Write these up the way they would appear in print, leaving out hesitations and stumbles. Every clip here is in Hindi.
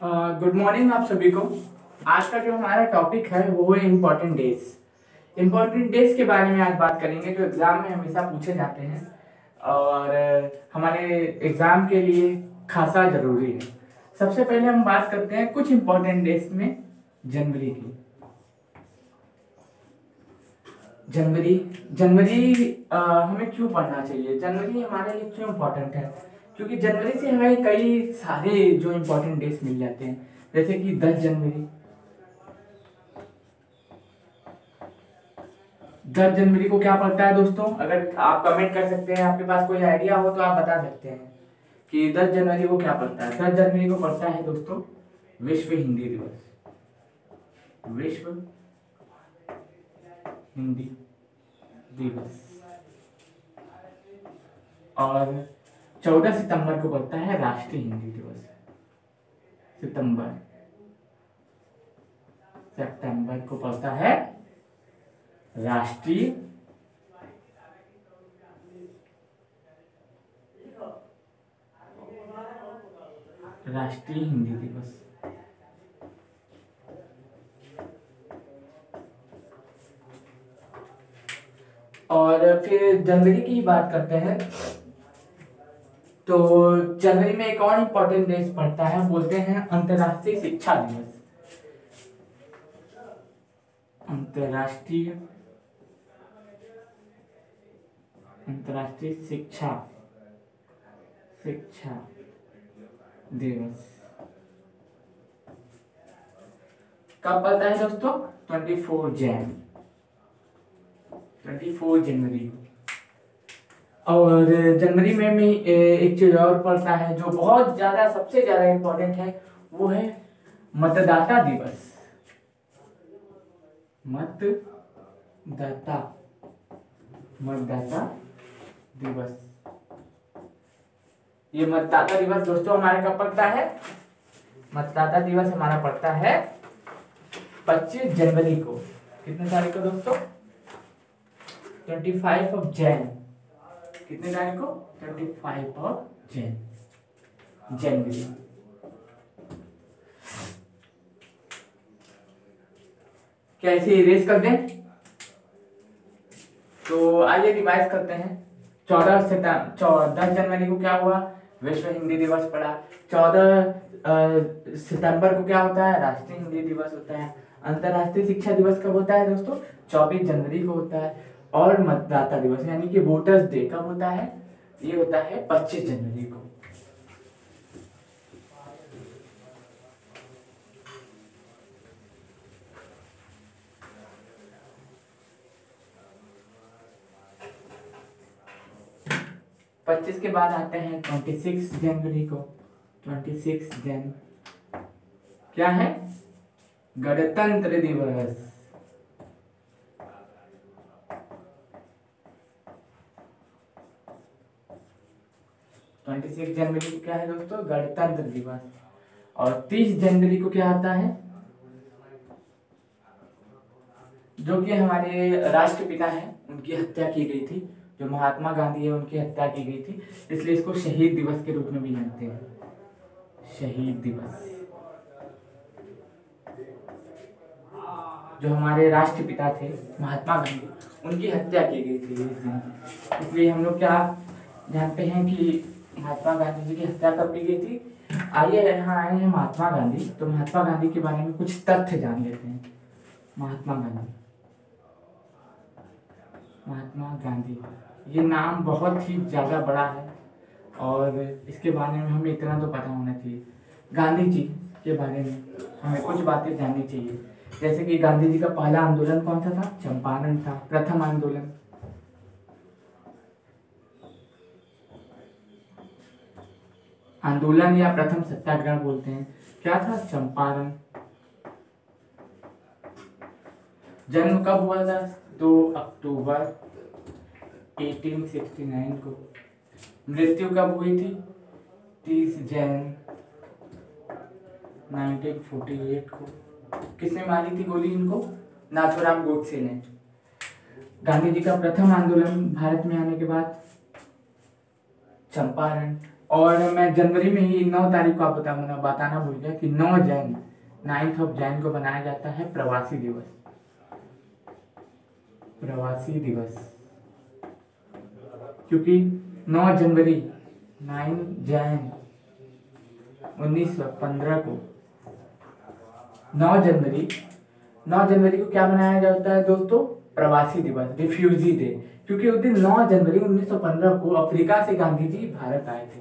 गुड मॉर्निंग आप सभी को। आज का जो हमारा टॉपिक है वो है इम्पोर्टेंट डेज। इम्पोर्टेंट डेज के बारे में आज बात करेंगे जो एग्जाम में हमेशा पूछे जाते हैं और हमारे एग्जाम के लिए खासा जरूरी है। सबसे पहले हम बात करते हैं कुछ इम्पोर्टेंट डेज में जनवरी की। जनवरी जनवरी हमें क्यों पढ़ना चाहिए, जनवरी हमारे लिए क्यों इम्पोर्टेंट है? क्योंकि जनवरी से हमें कई सारे जो इम्पोर्टेंट डेज मिल जाते हैं, जैसे कि 10 जनवरी। 10 जनवरी को क्या पड़ता है दोस्तों? अगर आप कमेंट कर सकते हैं, आपके पास कोई आइडिया हो तो आप बता सकते हैं कि 10 जनवरी को क्या पड़ता है। 10 जनवरी को पड़ता है दोस्तों विश्व हिंदी दिवस। विश्व हिंदी दिवस। और 14 सितंबर को पड़ता है राष्ट्रीय हिंदी दिवस। सितंबर को पड़ता है राष्ट्रीय हिंदी दिवस। और फिर जनवरी की बात करते हैं तो जनवरी में एक और इम्पोर्टेंट डेज पड़ता है, बोलते हैं अंतर्राष्ट्रीय शिक्षा दिवस। अंतर्राष्ट्रीय शिक्षा दिवस कब पड़ता है दोस्तों? 24 जनवरी। और जनवरी में भी एक चीज और पड़ता है जो बहुत ज्यादा सबसे ज्यादा इम्पोर्टेंट है, वो है मतदाता दिवस। मतदाता दिवस। ये मतदाता दिवस दोस्तों हमारे कब पड़ता है? मतदाता दिवस हमारा पड़ता है 25 जनवरी को। कितने तारीख को दोस्तों? 25 ऑफ जैन। कितने तारीख को? 25 ऑफ जनवरी। क्या इसे इरेज कर दें? तो आइए रिवाइज करते हैं। 10 जनवरी को क्या हुआ? विश्व हिंदी दिवस पड़ा। 14 सितंबर को क्या होता है? राष्ट्रीय हिंदी दिवस होता है। अंतर्राष्ट्रीय शिक्षा दिवस कब होता है दोस्तों? 24 जनवरी को होता है। और मतदाता दिवस यानी कि वोटर्स डे कब होता है? ये होता है 25 जनवरी को। पच्चीस के बाद आते हैं 26 जनवरी को। 26 जन क्या है? गणतंत्र दिवस। जनवरी को क्या है दोस्तों? गणतंत्र दिवस। और 30 जनवरी को क्या आता है? जो कि हमारे राष्ट्रपिता हैं उनकी हत्या की गई थी, जो महात्मा गांधी है उनकी हत्या की गई थी, इसलिए इसको शहीद दिवस के रूप में भी जानते हैं। शहीद दिवस। जो हमारे राष्ट्रपिता थे महात्मा गांधी, उनकी हत्या की गई थी इस दिन, इसलिए हम लोग क्या जानते हैं कि महात्मा गांधी जी की हत्या कब की गई थी। आइए यहाँ आए हैं महात्मा गांधी, तो महात्मा गांधी के बारे में कुछ तथ्य जान लेते हैं। महात्मा गांधी ये नाम बहुत ही ज्यादा बड़ा है और इसके बारे में हमें इतना तो पता होना चाहिए। गांधी जी के बारे में हमें कुछ बातें जाननी चाहिए, जैसे कि गांधी जी का पहला आंदोलन कौन सा था? चंपारण था। प्रथम आंदोलन या प्रथम सत्याग्रह बोलते हैं, क्या था? चंपारण। जन्म कब हुआ था? 2 अक्टूबर 1869 को। मृत्यु कब हुई थी? 30 जैन 1948 को। किसने मारी थी गोली इनको? नाथूराम गोडसे ने। गांधी जी का प्रथम आंदोलन भारत में आने के बाद चंपारण और मैं जनवरी में ही 9 तारीख को आप बताना भूल गया कि 9 जैन 9th ऑफ जैन को मनाया जाता है प्रवासी दिवस। प्रवासी दिवस क्योंकि 9 जनवरी 9 जैन 1915 को 9 जनवरी को क्या मनाया जाता है दोस्तों? प्रवासी दिवस, रिफ्यूजी डे। क्योंकि उस दिन 9 जनवरी 1915 को अफ्रीका से गांधी जी भारत आए थे,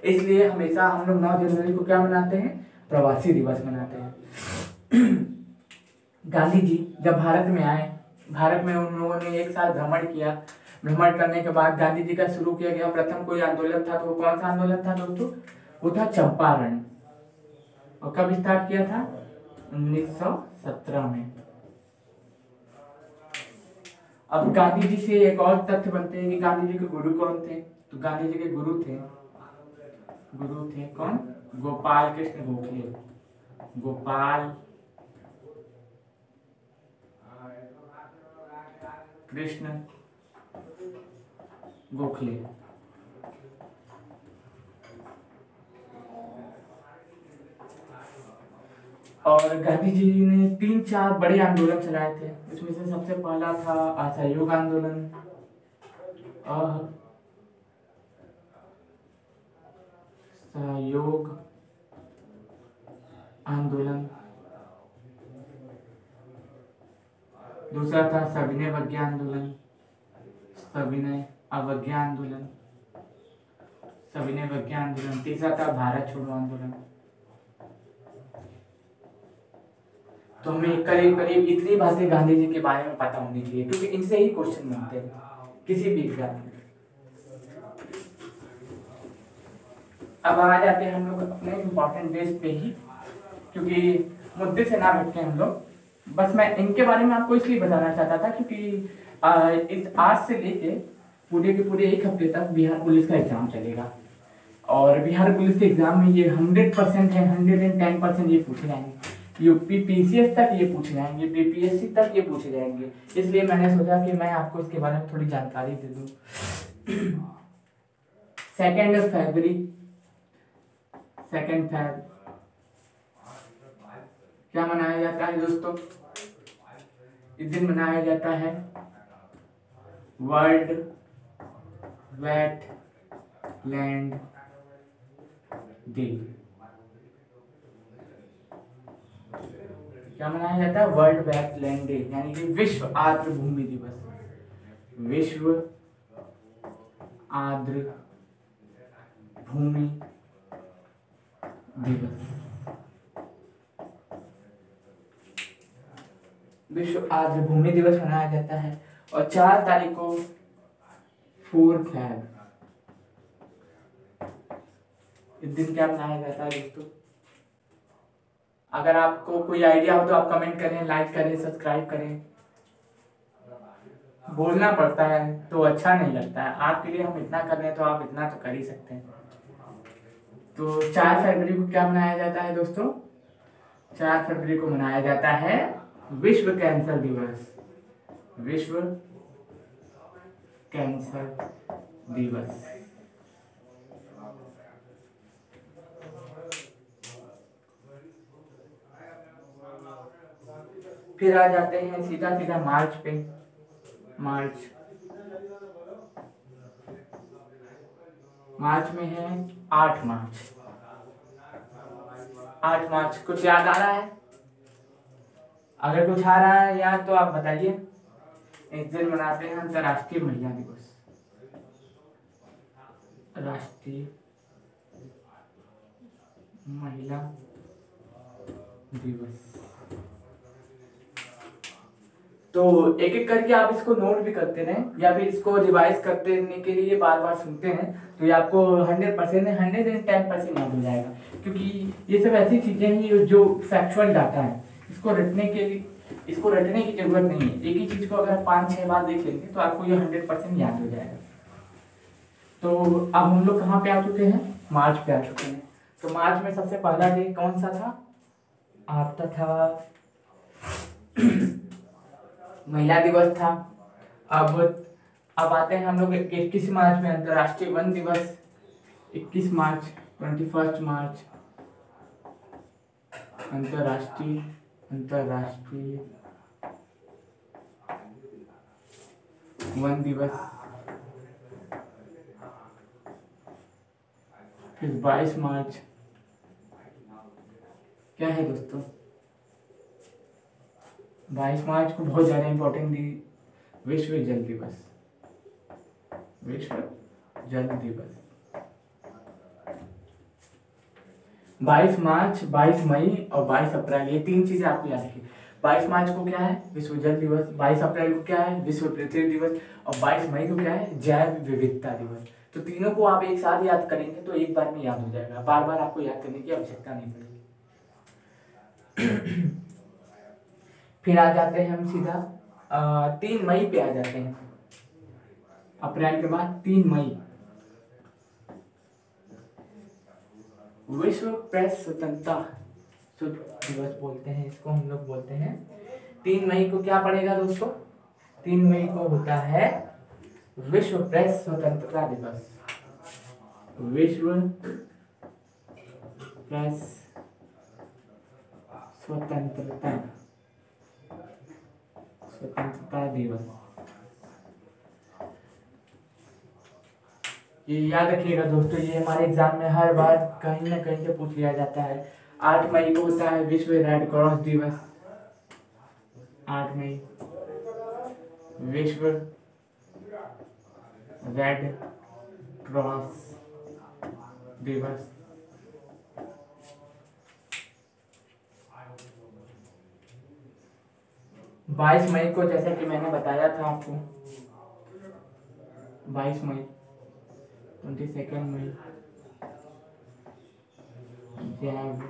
इसलिए हमेशा हम लोग 9 जनवरी को क्या मनाते हैं? प्रवासी दिवस मनाते हैं। गांधी जी जब भारत में आए, भारत में उन लोगों ने एक साल भ्रमण किया। भ्रमण करने के बाद गांधी जी का शुरू किया गया प्रथम कोई आंदोलन था, तो वो कौन सा आंदोलन था दोस्तों? वो था चंपारण। और कब स्टार्ट किया था? 1917 में। अब गांधी जी से एक और तथ्य बनते हैं कि गांधी जी के गुरु कौन थे? तो गांधी जी के गुरु थे कौन? गोपाल कृष्ण गोखले। गोपाल कृष्ण गोखले। और गांधी जी ने 3-4 बड़े आंदोलन चलाए थे। इसमें से सबसे पहला था असहयोग आंदोलन, असहयोग आंदोलन। दूसरा था सविनय अवज्ञा आंदोलन, सविनय अवज्ञा आंदोलन, सविनय अवज्ञा आंदोलन। तीसरा था भारत छोड़ो आंदोलन। तो हमें करीब करीब इतनी बातें गांधी जी के बारे में पता होनी चाहिए, क्योंकि इनसे ही क्वेश्चन बनते हैं किसी भी एग्जाम में। अब आ जाते हैं हम लोग अपने इम्पोर्टेंट डेज पे ही, क्योंकि मुद्दे से ना भटके हम लोग। बस मैं इनके बारे में आपको इसलिए बताना चाहता था क्योंकि इस आज से लेके पूरे के पूरे एक हफ्ते तक बिहार पुलिस का एग्जाम चलेगा। और बिहार पुलिस के एग्जाम में ये 100% है, 110% ये पूछे जाएंगे। यूपी पीसीएस तक ये पूछे जाएंगे, बीपीएससी तक ये पूछे जाएंगे। इसलिए मैंने सोचा कि मैं आपको इसके बारे में थोड़ी जानकारी दे दूं। 2 फरवरी क्या मनाया जाता है दोस्तों? इस दिन मनाया जाता है वर्ल्ड वेटलैंड डे। क्या मनाया जाता है? वर्ल्ड वेटलैंड डे, यानी कि विश्व आर्द्र भूमि दिवस। विश्व आर्द्र भूमि दिवस। विश्व आर्द्र भूमि दिवस मनाया जाता है। और 4 तारीख को 4 फैब, इस दिन क्या मनाया जाता है दोस्तों? अगर आपको कोई आइडिया हो तो आप कमेंट करें, लाइक करें, सब्सक्राइब करें। बोलना पड़ता है तो अच्छा नहीं लगता है। आपके लिए हम इतना कर रहे हैं तो आप इतना तो कर ही सकते हैं। तो 4 फरवरी को क्या मनाया जाता है दोस्तों? 4 फरवरी को मनाया जाता है विश्व कैंसर दिवस। विश्व कैंसर दिवस। फिर आ जाते हैं सीधा सीधा मार्च पे। मार्च में है 8 मार्च। 8 मार्च कुछ याद आ रहा है? अगर कुछ आ रहा है याद तो आप बताइए। इस दिन मनाते हैं अंतर्राष्ट्रीय महिला दिवस। राष्ट्रीय महिला दिवस। तो एक एक करके आप इसको नोट भी करते रहें, या फिर इसको रिवाइज करते रहने के लिए बार बार सुनते हैं, तो ये आपको 100% 110% याद हो जाएगा। क्योंकि ये सब ऐसी चीजें हैं जो फैक्चुअल डाटा है, इसको रटने की जरूरत नहीं है। एक ही चीज को अगर आप 5-6 बार देख लेंगे तो आपको ये 100% याद हो जाएगा। तो अब हम लोग कहाँ पे आ चुके हैं? मार्च पे आ चुके हैं। तो मार्च में सबसे पहला डे कौन सा था? आपका था महिला दिवस था। अब आते हैं हम लोग 21 मार्च में अंतर्राष्ट्रीय वन दिवस। 21 मार्च, 21 मार्च अंतर्राष्ट्रीय अंतर्राष्ट्रीय वन दिवस। फिर 22 मार्च क्या है दोस्तों, 22 मार्च को बहुत ज़्यादा इम्पोर्टेंट दी, विश्व जल दिवस, विश्व जल दिवस। 22 मार्च, 22 मई और 22 अप्रैल, ये 3 चीजें आपको याद रखिए। 22 मार्च को क्या है, विश्व जल दिवस। 22 अप्रैल को क्या है, विश्व पृथ्वी दिवस। और 22 मई को क्या है, जैव विविधता दिवस। तो तीनों को आप एक साथ याद करेंगे तो एक बार में याद हो जाएगा, बार बार आपको याद करने की आवश्यकता नहीं पड़ेगी। फिर आ जाते हैं हम सीधा 3 मई पे आ जाते हैं। अप्रैल के बाद 3 मई, विश्व प्रेस स्वतंत्रता दिवस बोलते हैं इसको, हम लोग बोलते हैं। 3 मई को क्या पड़ेगा दोस्तों, 3 मई को होता है विश्व प्रेस स्वतंत्रता दिवस, विश्व प्रेस स्वतंत्रता स्वतंत्रता दिवस। ये याद रखिएगा दोस्तों, ये हमारे एग्जाम में हर बार कहीं ना कहीं से पूछ लिया जाता है। 8 मई को होता है विश्व रेड क्रॉस दिवस, 8 मई विश्व रेड क्रॉस दिवस। 22 मई को जैसा कि मैंने बताया था आपको, 22 मई, 22 मई जैव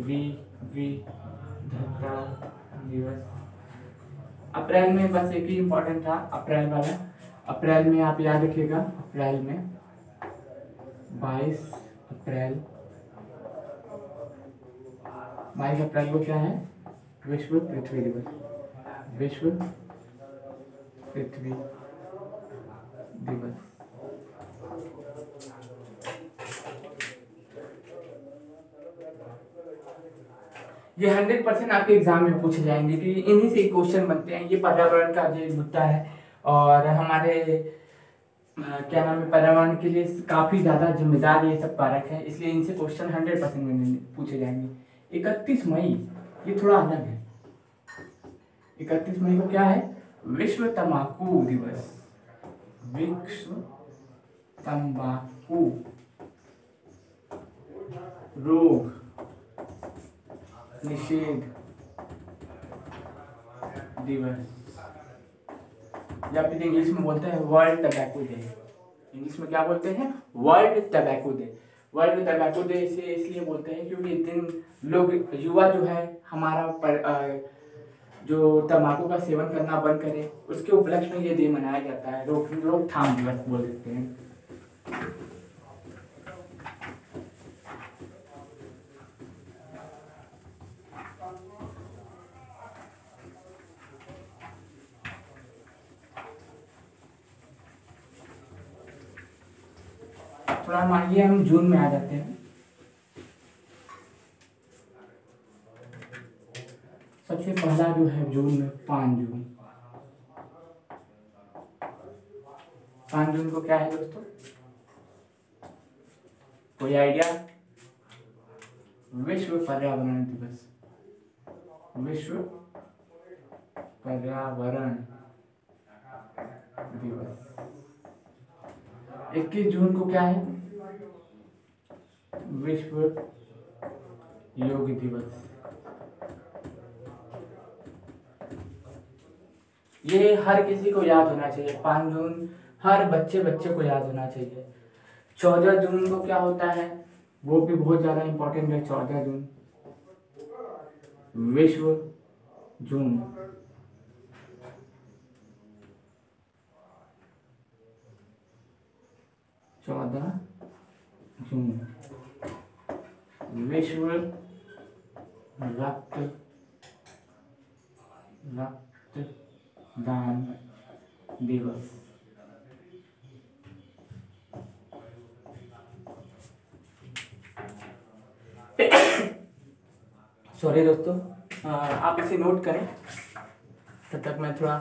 विविधता दिवस। अप्रैल में बस एक ही इम्पोर्टेंट था, अप्रैल वाला। अप्रैल में आप याद रखिएगा, अप्रैल में 22 अप्रैल, 22 अप्रैल को क्या है, विश्व पृथ्वी दिवस, विश्व पृथ्वी दिवस। ये 100% आपके एग्जाम में पूछे जाएंगे कि इन्हीं से क्वेश्चन बनते हैं। ये पर्यावरण का जो मुद्दा है और हमारे क्या नाम है, पर्यावरण के लिए काफी ज्यादा जिम्मेदार ये सब कारक है, इसलिए इनसे क्वेश्चन 100% पूछे जाएंगे। 31 मई, ये थोड़ा अलग है। 31 मई को क्या है, विश्व तंबाकू दिवस, विश्व तंबाकू रोग निषेध दिवस, या फिर इंग्लिश में बोलते हैं वर्ल्ड टबैको डे। इंग्लिश में क्या बोलते हैं, world tobacco day. World tobacco day से इसलिए बोलते हैं क्योंकि इस दिन लोग, युवा जो है हमारा जो तंबाकू का सेवन करना बंद करे, उसके उपलक्ष्य में ये दिन मनाया जाता है, रोकथाम दिवस बोल सकते हैं। थोड़ा मानिए हम जून में आ जाते हैं। सबसे पहला जो है जून में 5 जून। 5 जून को क्या है दोस्तों, कोई आइडिया? विश्व पर्यावरण दिवस, विश्व पर्यावरण दिवस। 21 जून को क्या है, विश्व योग दिवस। ये हर किसी को याद होना चाहिए, 5 जून हर बच्चे को याद होना चाहिए। 14 जून को क्या होता है, वो भी बहुत ज्यादा इंपॉर्टेंट है। 14 जून विश्व जून, 14 जून विश्व रक्तदान दिवस। सॉरी दोस्तों, आप इसे नोट करें, तब तक मैं थोड़ा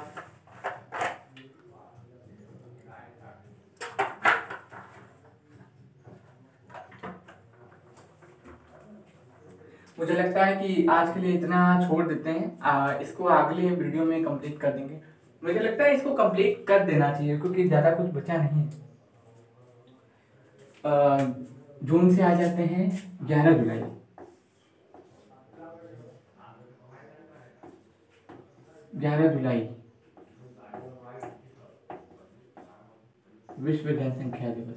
मुझे लगता है कि आज के लिए इतना छोड़ देते हैं, इसको अगले वीडियो में कंप्लीट कर देंगे। मुझे लगता है इसको कंप्लीट कर देना चाहिए क्योंकि ज़्यादा कुछ बचा नहीं है। जून से आ जाते हैं 11 जुलाई। विश्व जनसंख्या दिवस।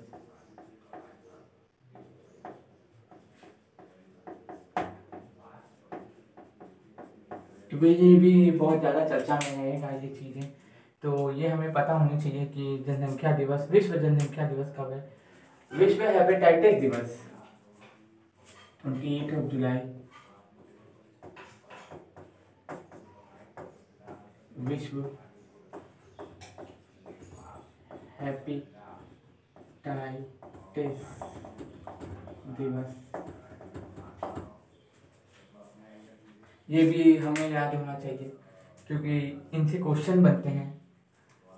तो ये भी बहुत ज़्यादा चर्चा में रहेगा ये चीज़ें, तो ये हमें पता होनी चाहिए कि जनसंख्या दिवस, विश्व जनसंख्या दिवस कब है। विश्व हेपेटाइटिस दिवस 28 जुलाई। विश्व हेपेटाइटिस दिवस, ये भी हमें याद होना चाहिए क्योंकि इनसे क्वेश्चन बनते हैं।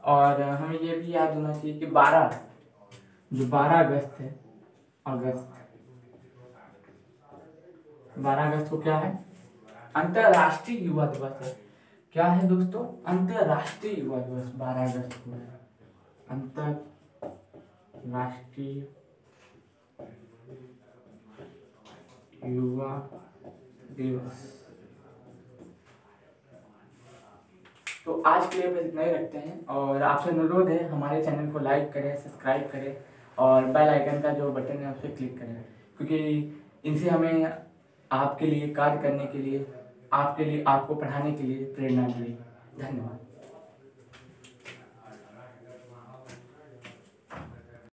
और हमें ये भी याद होना चाहिए कि 12 अगस्त है, 12 अगस्त को क्या है, अंतर्राष्ट्रीय युवा दिवस है। क्या है दोस्तों, अंतर्राष्ट्रीय युवा दिवस 12 अगस्त को है, अंतर्राष्ट्रीय युवा दिवस। तो आज के लिए बस इतना ही रखते हैं और आपसे अनुरोध है हमारे चैनल को लाइक करें, सब्सक्राइब करें और बेल आइकन का जो बटन है उस पर क्लिक करें, क्योंकि इनसे हमें आपके लिए कार्य करने के लिए, आपको पढ़ाने के लिए प्रेरणा मिलेगी। धन्यवाद।